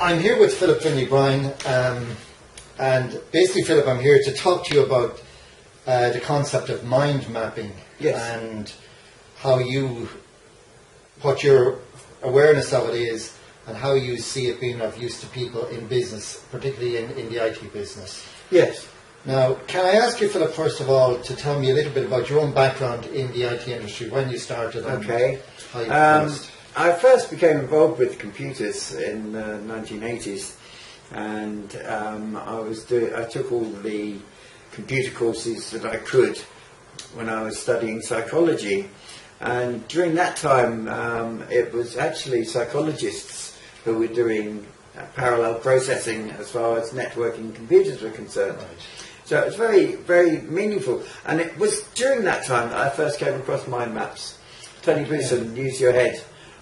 I'm here with Philip Finley-Bryan, and basically, Philip, I'm here to talk to you about the concept of mind mapping. Yes. And what your awareness of it is, and how you see it being of use to people in business, particularly in the IT business. Yes. Now, can I ask you, Philip, first of all, to tell me a little bit about your own background in the IT industry, when you started and Okay. how you progressed? I first became involved with computers in the 1980s, and I took all the computer courses that I could when I was studying psychology. And during that time, it was actually psychologists who were doing parallel processing as far as networking computers were concerned. Right. So it was very, very meaningful. And it was during that time that I first came across mind maps. Tony Booson, Use Your Head,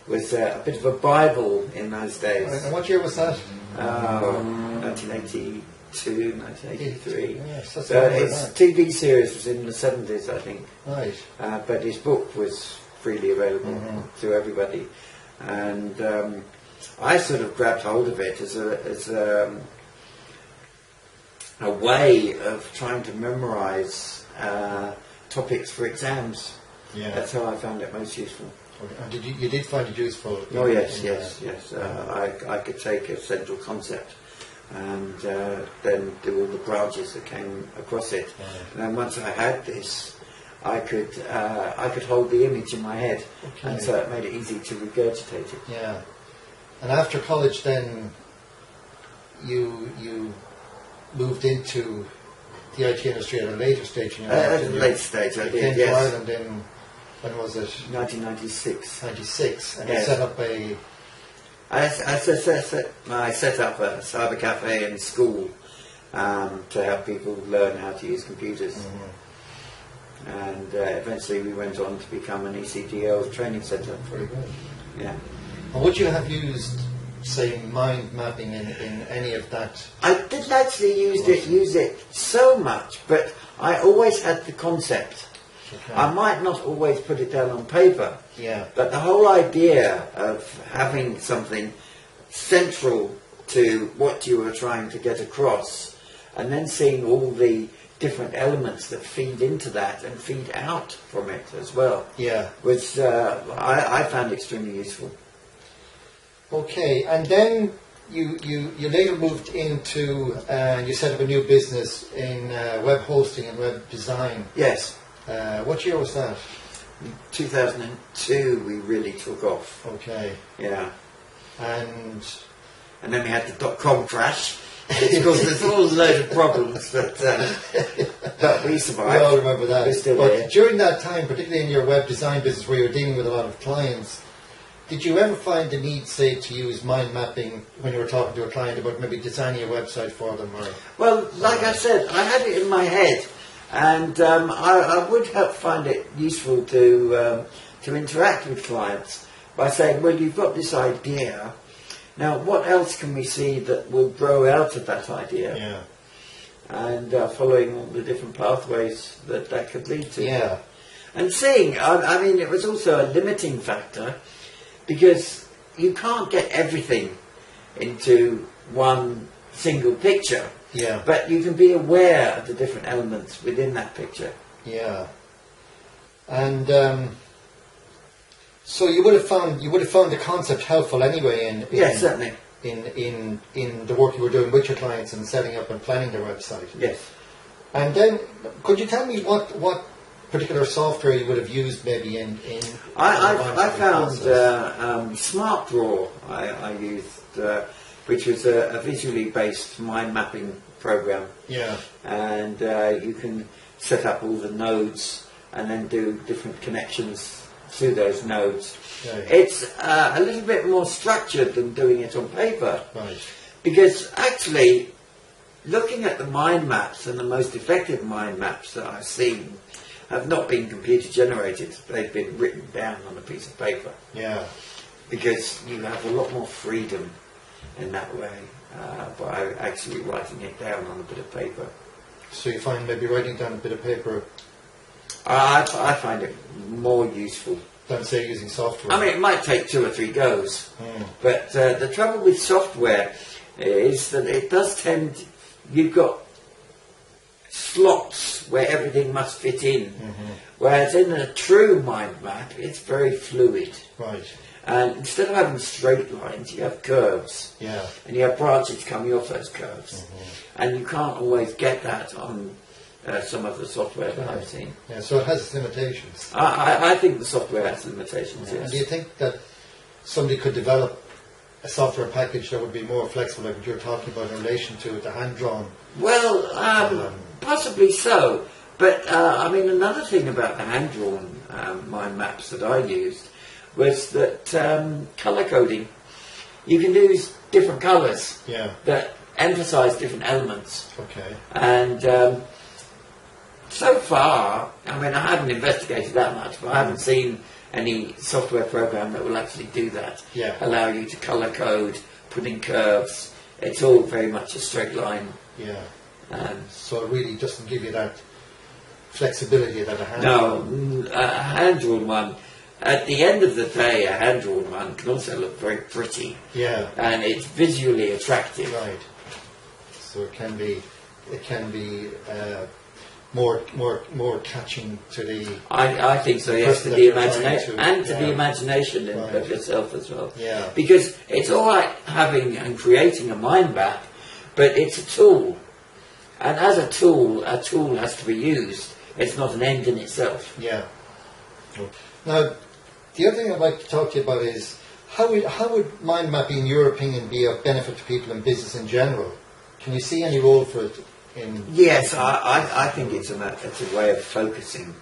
was a bit of a Bible in those days. Right. And what year was that? 1982, 1983. Yes, that's So all right, his right. TV series was in the 70s, I think. Right. But his book was freely available to everybody. And I sort of grabbed hold of it as a way of trying to memorize topics for exams. Yeah. That's how I found it most useful. Okay. And you did find it useful? Oh yes. I could take a central concept and then do all the branches that came across it. Right. And then once I had this, I could hold the image in my head, Okay. and so it made it easy to regurgitate it. Yeah. And after college, then you moved into the IT industry at a later stage in your life. At a later stage, I You did. came to Yes, Ireland in, when was it? 1996. 96, and Yes. you set up I set up a cyber cafe in school to help people learn how to use computers. And eventually we went on to become an ECDL training centre. very good. Yeah. And would you have used, say, mind mapping in any of that? I didn't actually use it so much, but I always had the concept. Okay. I might not always put it down on paper, Yeah. but the whole idea of having something central to what you were trying to get across, and then seeing all the different elements that feed into that and feed out from it as well, Yeah. was I found extremely useful. Okay, and then you later moved into, you set up a new business in web hosting and web design. Yes, What year was that? in 2002 we really took off. Okay. Yeah, And and then we had the .com crash. Which caused us all a load of problems, but we survived. we all remember that. We're still But here. during that time, particularly in your web design business where you were dealing with a lot of clients, did you ever find the need, say, to use mind mapping when you were talking to a client about maybe designing a website for them? Or Well, like I said, I had it in my head, and I would find it useful to interact with clients by saying, well, you've got this idea. Now, what else can we see that will grow out of that idea? Yeah. And following all the different pathways that could lead to. Yeah. And seeing, I mean, it was also a limiting factor because you can't get everything into one single picture. Yeah. But you can be aware of the different elements within that picture. Yeah. And so you would have found the concept helpful anyway Yes, certainly. in the work you were doing with your clients and setting up and planning their website. Yes. And then could you tell me what particular software you would have used maybe in I found Smart Draw I used, which was a visually based mind mapping program. Yeah. And you can set up all the nodes and then do different connections to those nodes. Right. It's a little bit more structured than doing it on paper, Right. because actually looking at the mind maps, and the most effective mind maps that I've seen have not been computer generated. They've been written down on a piece of paper, Yeah. because you have a lot more freedom in that way by actually writing it down on a bit of paper. So you find maybe writing down a bit of paper I find it more useful. than say using software. I mean, it might take 2 or 3 goes, Mm. but the trouble with software is that it does tend, you've got slots where everything must fit in, whereas in a true mind map it's very fluid. Right. And instead of having straight lines, you have curves. Yeah. And you have branches coming off those curves. And you can't always get that on some of the software that I've seen. Yeah, so it has its limitations. I think the software has limitations, Yeah. yes. And do you think that somebody could develop a software package that would be more flexible, like what you're talking about in relation to the hand-drawn? Well, possibly so. But, I mean, another thing about the hand-drawn mind maps that I used was that colour coding. You can use different colours that emphasise different elements. Okay. And so far, I mean, I haven't investigated that much, but I haven't seen any software program that will actually do that. Yeah. Allow you to colour code, put in curves. It's all very much a straight line. Yeah. So it really doesn't give you that flexibility that a hand. No, a hand-drawn one. At the end of the day, a hand-drawn one can also look very pretty. Yeah. And it's visually attractive. Right. So it can be more catching to the. I think so. Yes, to person the that you're trying imagination to- and to the yeah. imagination Right. of yourself as well. Yeah. Because it's all right having and creating a mind map, but it's a tool, and as a tool has to be used. It's not an end in itself. Yeah. Now, the other thing I'd like to talk to you about is how would mind mapping, in your opinion, be of benefit to people in business in general? Can you see any role for it in? Yes, I think it's a way of focusing.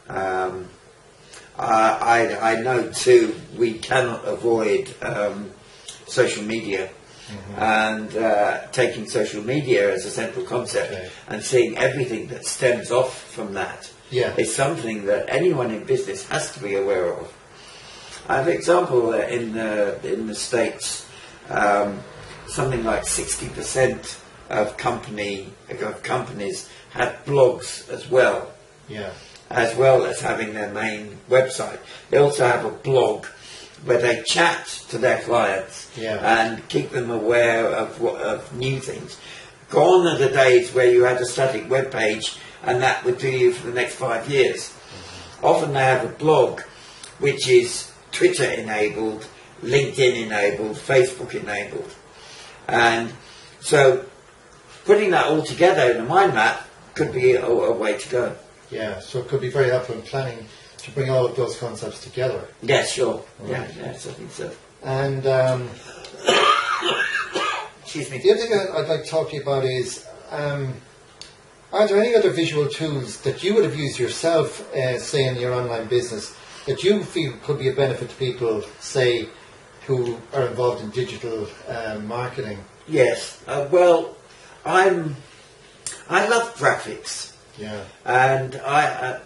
I know too we cannot avoid social media. And taking social media as a central concept and seeing everything that stems off from that is something that anyone in business has to be aware of. I have an example in the States. Something like 60% of companies have blogs as well. Yeah. As well as having their main website. They also have a blog where they chat to their clients and keep them aware of new things. Gone are the days where you had a static web page and that would do you for the next 5 years. Often they have a blog which is Twitter enabled, LinkedIn enabled, Facebook enabled. And so putting that all together in a mind map could be a way to go. Yeah, so it could be very helpful in planning to bring all of those concepts together. Yes, sure. Right. Yes, I think so. And Excuse me. the other thing I'd like to talk to you about is, are there any other visual tools that you would have used yourself, say in your online business, that you feel could be a benefit to people, say, who are involved in digital marketing? Yes. Well, I love graphics. Yeah. And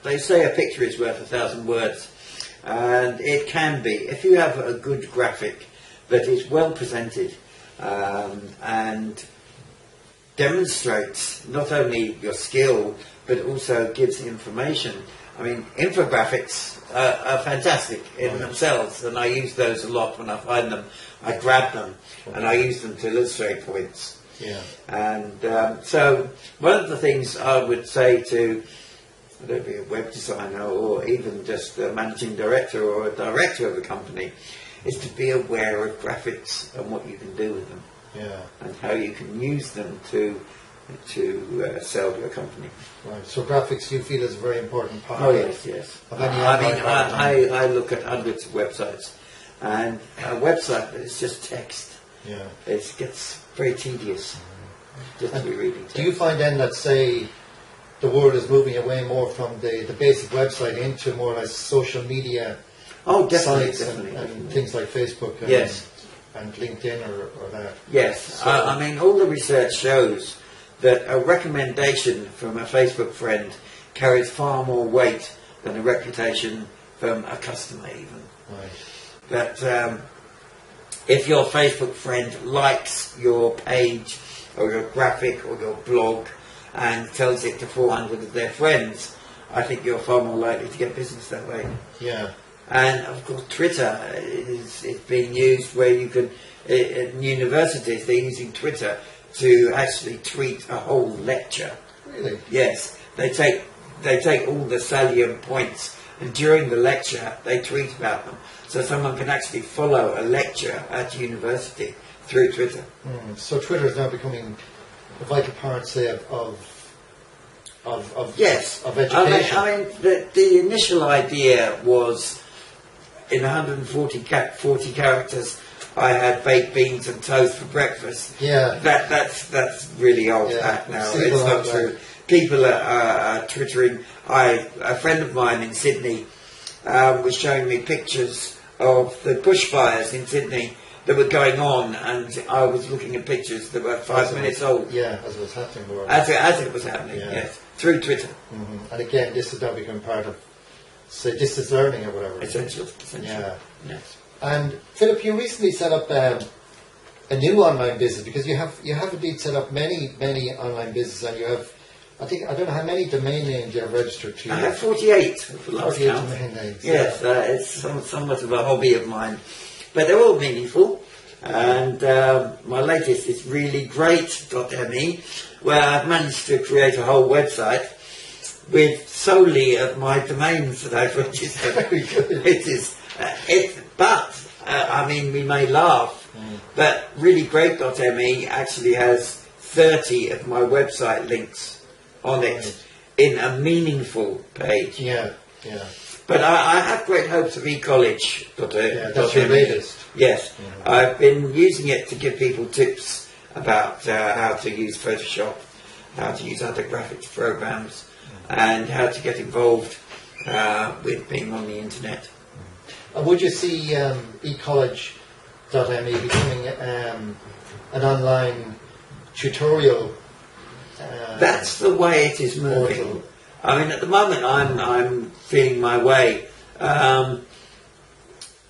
they say a picture is worth 1,000 words, and it can be if you have a good graphic that is well presented and demonstrates not only your skill but also gives information. I mean, infographics are fantastic in themselves, and I use those a lot when I find them. I grab them and I use them to illustrate points. Yeah. And so one of the things I would say to, whether it be a web designer or even just a managing director or a director of a company, is to be aware of graphics and what you can do with them. Yeah. And how you can use them to sell your company. Right. So graphics you feel is a very important part. Oh yes, yes. Of any I mean, online I look at hundreds of websites, and a website that is just text. Yeah. It gets very tedious just to be reading text. Do you find then that, say, the world is moving away more from the basic website into more or less social media definitely, sites definitely. and things like Facebook and, Yes. and LinkedIn or that? Yes, So- I mean, all the research shows that a recommendation from a Facebook friend carries far more weight than a reputation from a customer even. Right. That if your Facebook friend likes your page or your graphic or your blog and tells it to 400 of their friends, I think you're far more likely to get business that way. Yeah. And of course Twitter is being used where you can in universities they're using Twitter to actually tweet a whole lecture. Really? Yes, they take all the salient points, and during the lecture they tweet about them. So someone can actually follow a lecture at university through Twitter. So Twitter is now becoming a vital part, say, yes, of education. I mean the initial idea was in 140 40 characters. I had baked beans and toast for breakfast. Yeah, that's really old hat now. It's not true. People are twittering. A friend of mine in Sydney was showing me pictures of the bushfires in Sydney that were going on, and I was looking at pictures that were 5 minutes old. Yeah, as it was happening. As it was happening, yes, through Twitter. And again, this has now become part of, say, distance learning or whatever. Essential. Yeah. Yes. And Philip, you recently set up a new online business, because you have indeed set up many online businesses, and you have, I don't know how many domain names you have registered to. I have 48 for the last 48 count. domain names. Yes, it's somewhat of a hobby of mine, but they're all meaningful. And my latest is really great.me, where I've managed to create a whole website with solely of my domains that I've registered. Very good. It is, I mean, we may laugh, but really great.me actually has 30 of my website links on it in a meaningful page. Yeah. But I have great hopes of ecollege.me. Yeah, that's your latest. Yes, I've been using it to give people tips about how to use Photoshop, how to use other graphics programs, and how to get involved with being on the internet. Would you see ecollege.me becoming an online tutorial? That's the way it is moving. Portal. I mean, at the moment, I'm feeling my way. I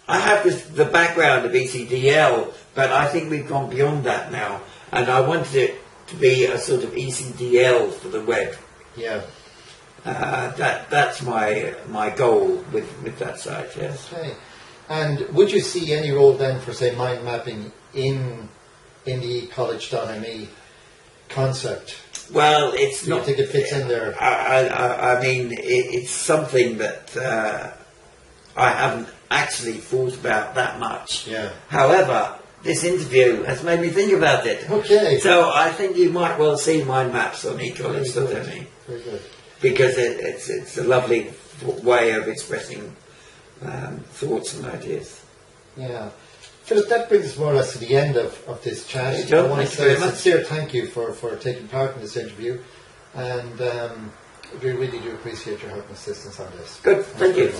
have the background of ECDL, but I think we've gone beyond that now, and I wanted it to be a sort of ECDL for the web. Yeah. That's my goal with that site. Yes. Okay. And would you see any role then for, say, mind mapping in the ecollege.me concept? Well, it's Do not. you think it fits in there? I mean, it's something that I haven't actually thought about that much. Yeah. However, this interview has made me think about it. Okay. So I think you might well see mind maps on ecollege.me. Very good. Because it's a lovely way of expressing thoughts and ideas. Yeah. Philip, that brings us more or less to the end of this chat. Hey, John, I want to thank you say a very much. sincere thank you for taking part in this interview, and we really do appreciate your help and assistance on this. Good, thank you.